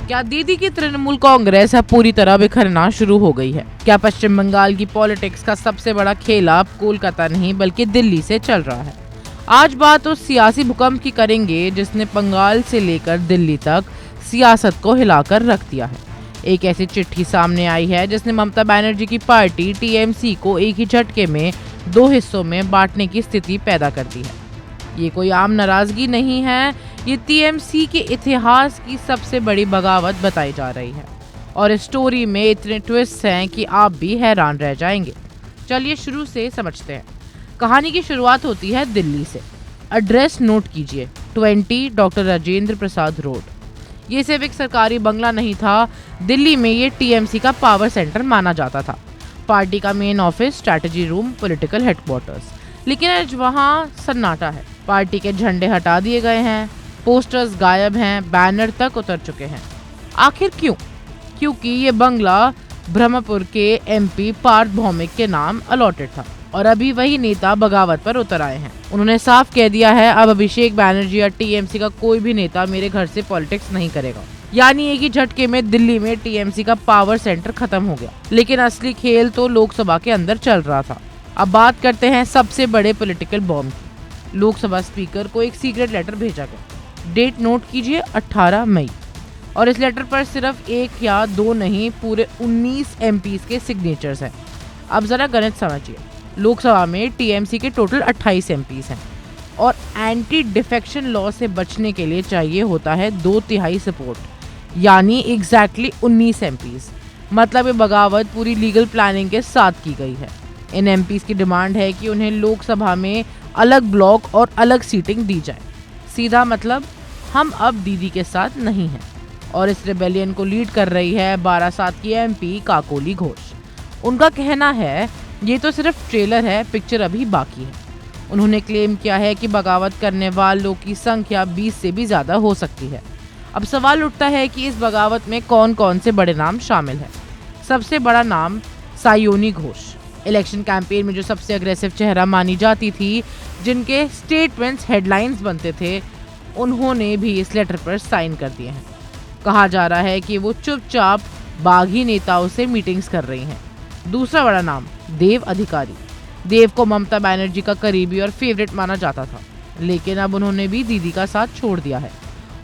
क्या दीदी की तृणमूल कांग्रेस अब पूरी तरह बिखरना शुरू हो गई है? क्या पश्चिम बंगाल की पॉलिटिक्स का सबसे बड़ा खेल अब कोलकाता नहीं बल्कि दिल्ली से चल रहा है? आज बात उस सियासी भूकंप की करेंगे जिसने बंगाल से लेकर दिल्ली तक सियासत को हिलाकर रख दिया है। एक ऐसी चिट्ठी सामने आई है जिसने ममता बनर्जी की पार्टी टीएमसी को एक ही झटके में दो हिस्सों में बांटने की स्थिति पैदा कर दी है। ये कोई आम नाराजगी नहीं है, ये टीएमसी के इतिहास की सबसे बड़ी बगावत बताई जा रही है और इस स्टोरी में इतने ट्विस्ट हैं कि आप भी हैरान रह जाएंगे। चलिए शुरू से समझते हैं। कहानी की शुरुआत होती है दिल्ली से। एड्रेस नोट कीजिए, 20 डॉक्टर राजेंद्र प्रसाद रोड। ये सिर्फ एक सरकारी बंगला नहीं था, दिल्ली में ये टीएमसी का पावर सेंटर माना जाता था। पार्टी का main office, strategy room, political headquarters. लेकिन आज वहाँ सन्नाटा है। पार्टी के झंडे हटा दिए गए हैं, पोस्टर्स गायब हैं, बैनर तक उतर चुके हैं। आखिर क्यों? क्योंकि ये बंगला ब्रह्मपुर के एमपी पार्थ भौमिक के नाम अलॉटेड था और अभी वही नेता बगावत पर उतर आए हैं। उन्होंने साफ कह दिया है, अब अभिषेक बैनर्जी या टीएमसी का कोई भी नेता मेरे घर से पॉलिटिक्स नहीं करेगा। यानी एक ही झटके में दिल्ली में टीएमसी का पावर सेंटर खत्म हो गया। लेकिन असली खेल तो लोकसभा के अंदर चल रहा था। अब बात करते हैं सबसे बड़े पॉलिटिकल बॉम्ब की। लोकसभा स्पीकर को एक सीक्रेट लेटर भेजा गया। डेट नोट कीजिए, 18 मई। और इस लेटर पर सिर्फ एक या दो नहीं, पूरे 19 एमपीज के सिग्नेचर्स हैं। अब जरा गणित समझिए। लोकसभा में टीएमसी के टोटल 28 एमपीज हैं और एंटी डिफेक्शन लॉ से बचने के लिए चाहिए होता है 2/3 सपोर्ट, यानी एग्जैक्टली 19 एमपीज। मतलब ये बगावत पूरी लीगल प्लानिंग के साथ की गई है। इन एमपीज की डिमांड है कि उन्हें लोकसभा में अलग ब्लॉक और अलग सीटिंग दी जाए। सीधा मतलब हम अब दीदी के साथ नहीं हैं। और इस रिबेलियन को लीड कर रही है 12 की एमपी काकोली घोष। उनका कहना है ये तो सिर्फ ट्रेलर है, पिक्चर अभी बाकी है। उन्होंने क्लेम किया है कि बगावत करने वालों की संख्या 20 से भी ज्यादा हो सकती है। अब सवाल उठता है कि इस बगावत में कौन कौन से बड़े नाम शामिल हैं। सबसे बड़ा नाम सायोनी घोष। इलेक्शन कैंपेन में जो सबसे अग्रेसिव चेहरा मानी जाती थी, जिनके स्टेटमेंट्स हेडलाइंस बनते थे, उन्होंने भी इस लेटर पर साइन कर दिए हैं। कहा जा रहा है कि वो चुपचाप बागी नेताओं से मीटिंग्स कर रही हैं। दूसरा बड़ा नाम देव अधिकारी। देव को ममता बनर्जी का करीबी और फेवरेट माना जाता था, लेकिन अब उन्होंने भी दीदी का साथ छोड़ दिया है।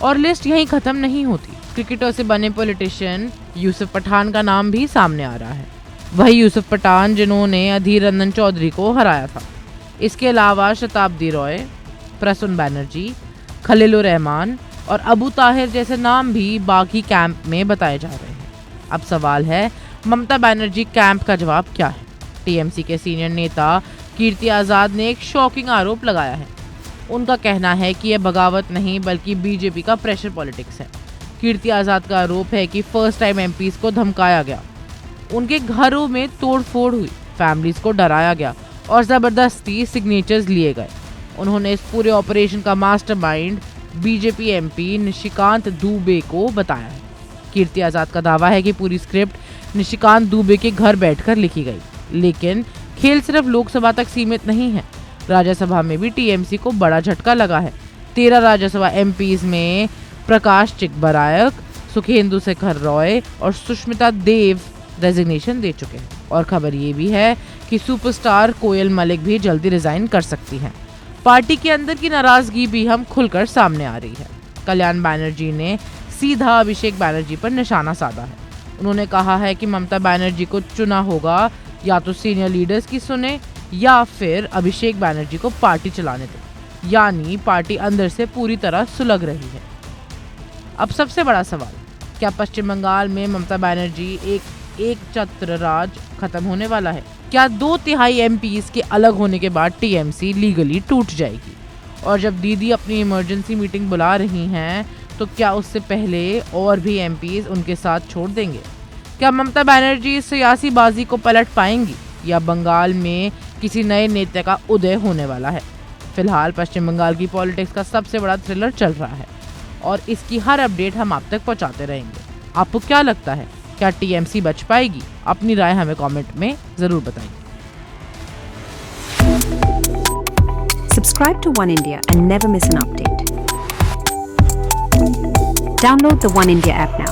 और लिस्ट यहीं खत्म नहीं होती। क्रिकेटर से बने पॉलिटिशियन यूसुफ पठान का नाम भी सामने आ रहा है। वही यूसुफ पठान जिन्होंने अधीर रंजन चौधरी को हराया था। इसके अलावा शताब्दी रॉय, प्रसून बैनर्जी, खलीलुर रहमान और अबू ताहिर जैसे नाम भी बागी कैंप में बताए जा रहे हैं। अब सवाल है, ममता बनर्जी कैंप का जवाब क्या है? टीएमसी के सीनियर नेता कीर्ति आजाद ने एक शॉकिंग आरोप लगाया है। उनका कहना है कि यह बगावत नहीं बल्कि बीजेपी का प्रेशर पॉलिटिक्स है। कीर्ति आजाद का आरोप है कि फर्स्ट टाइम एमपीज को धमकाया गया, उनके घरों में तोड़फोड़ हुई, फैमिलीज को डराया गया और जबरदस्ती सिग्नेचर्स लिए गए। उन्होंने इस पूरे ऑपरेशन का mastermind BJP MP Nishikant Dubey को बताया है। कीर्ति आजाद का दावा है कि पूरी स्क्रिप्ट निशिकांत दुबे के घर बैठकर लिखी गई। लेकिन खेल सिर्फ लोकसभा तक सीमित नहीं है। राज्यसभा में भी टीएमसी को बड़ा झटका लगा है। 13 राज्यसभा एमपीज में प्रकाश चिकबरायक, सुखेंदु शेखर रॉय और सुष्मिता देव रेजिग्नेशन दे चुके हैं। और खबर ये भी है कि सुपरस्टार कोयल मलिक भी जल्दी रिजाइन कर सकती हैं। पार्टी के अंदर की नाराजगी भी हम खुलकर सामने आ रही है। कल्याण बनर्जी ने सीधा अभिषेक बैनर्जी पर निशाना साधा है। उन्होंने कहा है कि ममता बनर्जी को चुना होगा, या तो सीनियर लीडर्स की सुने या फिर अभिषेक बैनर्जी को पार्टी चलाने दे। यानी पार्टी अंदर से पूरी तरह सुलग रही है। अब सबसे बड़ा सवाल, क्या पश्चिम बंगाल में ममता बनर्जी एक छत्र राज खत्म होने वाला है? क्या 2/3 एमपीज के अलग होने के बाद टीएमसी लीगली टूट जाएगी? और जब दीदी अपनी इमरजेंसी मीटिंग बुला रही हैं, तो क्या उससे पहले और भी एमपीज उनके साथ छोड़ देंगे? क्या ममता बनर्जी इस सियासी बाजी को पलट पाएंगी या बंगाल में किसी नए नेता का उदय होने वाला है? फिलहाल पश्चिम बंगाल की पॉलिटिक्स का सबसे बड़ा थ्रिलर चल रहा है और इसकी हर अपडेट हम आप तक पहुंचाते रहेंगे। आपको क्या लगता है, क्या टीएमसी बच पाएगी? अपनी राय हमें कमेंट में जरूर बताइए। Subscribe to One India and never miss an update. Download the One India app now.